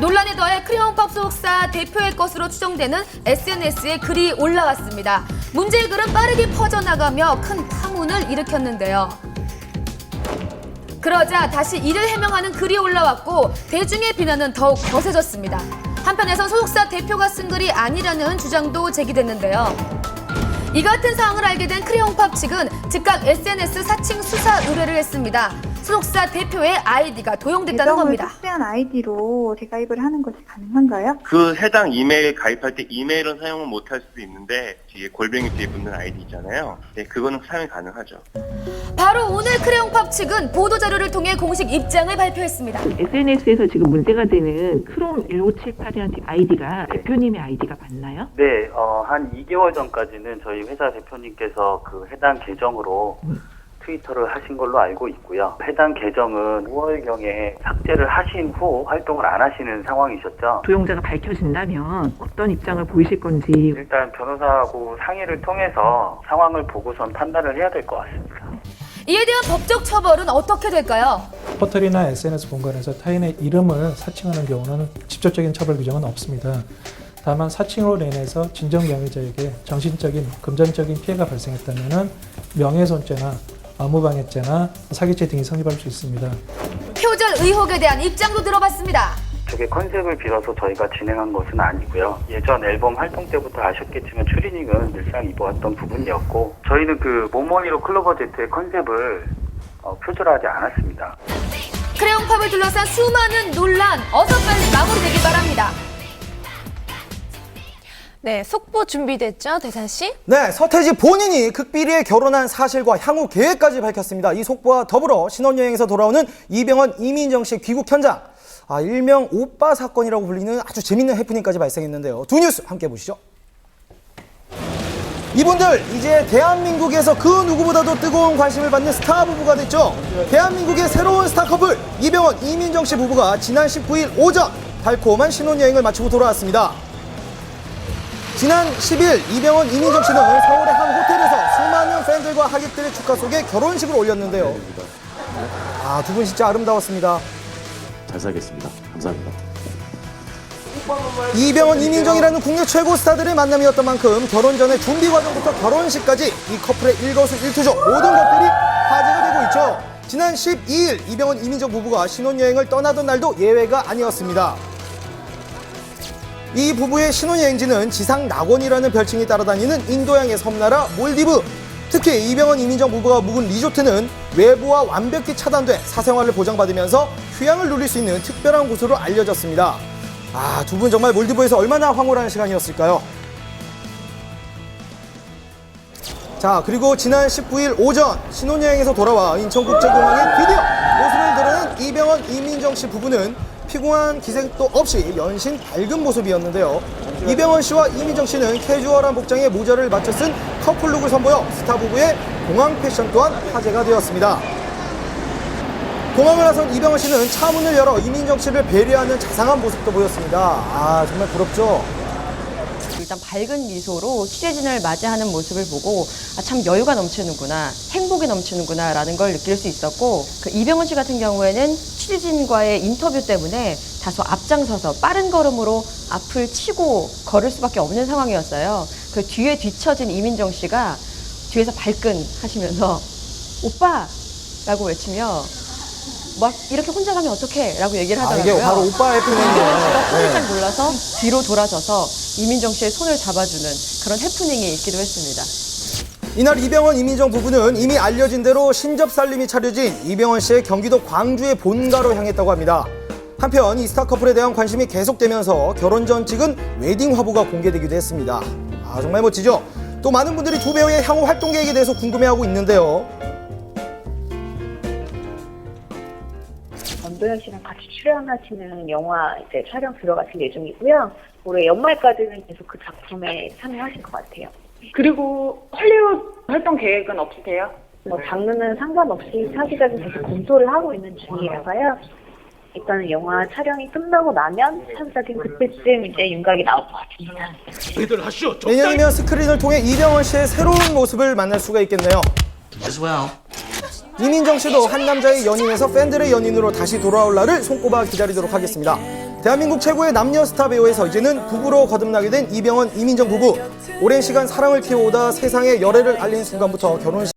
논란에 더해 크레용팝 소속사 대표의 것으로 추정되는 SNS에 글이 올라왔습니다. 문제의 글은 빠르게 퍼져나가며 큰 파문을 일으켰는데요. 그러자 다시 이를 해명하는 글이 올라왔고 대중의 비난은 더욱 거세졌습니다. 한편에선 소속사 대표가 쓴 글이 아니라는 주장도 제기됐는데요. 이 같은 사항을 알게 된 크레용팝 측은 즉각 SNS 사칭 수사 의뢰를 했습니다. 소속사 대표의 아이디가 도용됐다는 겁니다. 특수한 아이디로 재가입을 하는 것이 가능한가요? 그 해당 이메일 가입할 때 이메일은 사용을 못할 수도 있는데 뒤에 골뱅이 뒤에 붙는 아이디 있잖아요. 네, 그거는 사용이 가능하죠. 바로 오늘 크레용팝 측은 보도자료를 통해 공식 입장을 발표했습니다. SNS에서 지금 문제가 되는 크롬 1578이라는 아이디가 대표님의 아이디가 맞나요? 네, 한 2개월 전까지는 저희 회사 대표님께서 그 해당 계정으로 트위터를 하신 걸로 알고 있고요. 해당 계정은 5월경에 삭제를 하신 후 활동을 안 하시는 상황이셨죠. 도용자가 밝혀진다면 어떤 입장을 보이실 건지. 일단 변호사하고 상의를 통해서 상황을 보고선 판단을 해야 될 것 같습니다. 이에 대한 법적 처벌은 어떻게 될까요? 포털이나 SNS 공간에서 타인의 이름을 사칭하는 경우는 직접적인 처벌 규정은 없습니다. 다만 사칭으로 인해서 진정 경유자에게 정신적인, 금전적인 피해가 발생했다면 명예훼손죄나 업무방해죄나 사기죄 등이 성립할 수 있습니다. 표절 의혹에 대한 입장도 들어봤습니다. 저게 컨셉을 빌어서 저희가 진행한 것은 아니고요. 예전 앨범 활동 때부터 아셨겠지만 추리닝은 늘상 입어왔던 부분이었고 저희는 그 모모니로 클로버제트의 컨셉을 표절하지 않았습니다. 크레용팝을 둘러싼 수많은 논란 어서 빨리 마무리되길 바랍니다. 네, 속보 준비됐죠, 대산 씨? 네, 서태지 본인이 극비리에 결혼한 사실과 향후 계획까지 밝혔습니다. 이 속보와 더불어 신혼여행에서 돌아오는 이병헌, 이민정 씨의 귀국 현장. 일명 오빠 사건이라고 불리는 아주 재밌는 해프닝까지 발생했는데요. 두 뉴스 함께 보시죠. 이분들 이제 대한민국에서 그 누구보다도 뜨거운 관심을 받는 스타 부부가 됐죠. 대한민국의 새로운 스타 커플 이병헌, 이민정 씨 부부가 지난 19일 오전 달콤한 신혼여행을 마치고 돌아왔습니다. 지난 10일 이병헌, 이민정 씨는 서울의 한 호텔에서 수많은 팬들과 하객들의 축하 속에 결혼식을 올렸는데요. 두 분 진짜 아름다웠습니다. 잘 살겠습니다. 감사합니다. 이병헌, 이민정이라는 국내 최고 스타들의 만남이었던 만큼 결혼 전의 준비 과정부터 결혼식까지 이 커플의 일거수일투족 모든 것들이 화제가 되고 있죠. 지난 12일 이병헌, 이민정 부부가 신혼여행을 떠나던 날도 예외가 아니었습니다. 이 부부의 신혼여행지는 지상 낙원이라는 별칭이 따라다니는 인도양의 섬나라 몰디브. 특히 이병헌, 이민정 부부가 묵은 리조트는 외부와 완벽히 차단돼 사생활을 보장받으면서 휴양을 누릴 수 있는 특별한 곳으로 알려졌습니다. 두 분 정말 몰디브에서 얼마나 황홀한 시간이었을까요? 자, 그리고 지난 19일 오전 신혼여행에서 돌아와 인천국제공항에 드디어 모습을 드러낸 이병헌, 이민정 씨 부부는 피곤한 기색도 없이 연신 밝은 모습이었는데요. 이병헌 씨와 이민정 씨는 캐주얼한 복장에 모자를 맞춰 쓴 커플룩을 선보여 스타 부부의 공항 패션 또한 화제가 되었습니다. 공항을 나선 이병헌 씨는 차 문을 열어 이민정 씨를 배려하는 자상한 모습도 보였습니다. 정말 부럽죠? 일단 밝은 미소로 취재진을 맞이하는 모습을 보고 참 여유가 넘치는구나, 행복이 넘치는구나 라는 걸 느낄 수 있었고, 그 이병헌 씨 같은 경우에는 취재진과의 인터뷰 때문에 다소 앞장서서 빠른 걸음으로 앞을 치고 걸을 수밖에 없는 상황이었어요. 그 뒤에 뒤처진 이민정 씨가 뒤에서 발끈하시면서 오빠! 라고 외치며 막 이렇게 혼자 가면 어떡해 라고 얘기를 하더라고요. 이게 바로 오빠 해프닝이에요. 이병헌 씨가 깜짝 놀라서 뒤로 돌아서서 이민정 씨의 손을 잡아주는 그런 해프닝이 있기도 했습니다. 이날 이병헌, 이민정 부부는 이미 알려진 대로 신접살림이 차려진 이병헌 씨의 경기도 광주의 본가로 향했다고 합니다. 한편 이 스타 커플에 대한 관심이 계속되면서 결혼 전 찍은 웨딩 화보가 공개되기도 했습니다. 정말 멋지죠? 또 많은 분들이 두 배우의 향후 활동 계획에 대해서 궁금해하고 있는데요. 전도연 씨랑 같이 출연하시는 영화 이제 촬영 들어가실 예정이고요. 올해 연말까지는 계속 그 작품에 참여하실 것 같아요. 그리고 헐리우드 활동 계획은 없으세요? 장르는 상관없이 차기작에 계속 검토를 하고 있는 중이라서요. 일단은 영화 촬영이 끝나고 나면 차기작인 그때쯤 이제 윤곽이 나올 것 같습니다. 내년이면 스크린을 통해 이병헌 씨의 새로운 모습을 만날 수가 있겠네요. 이민정 씨도 한 남자의 연인에서 팬들의 연인으로 다시 돌아올 날을 손꼽아 기다리도록 하겠습니다. 대한민국 최고의 남녀 스타 배우에서 이제는 부부로 거듭나게 된 이병헌, 이민정 부부. 오랜 시간 사랑을 키워오다 세상에 열애를 알린 순간부터 결혼식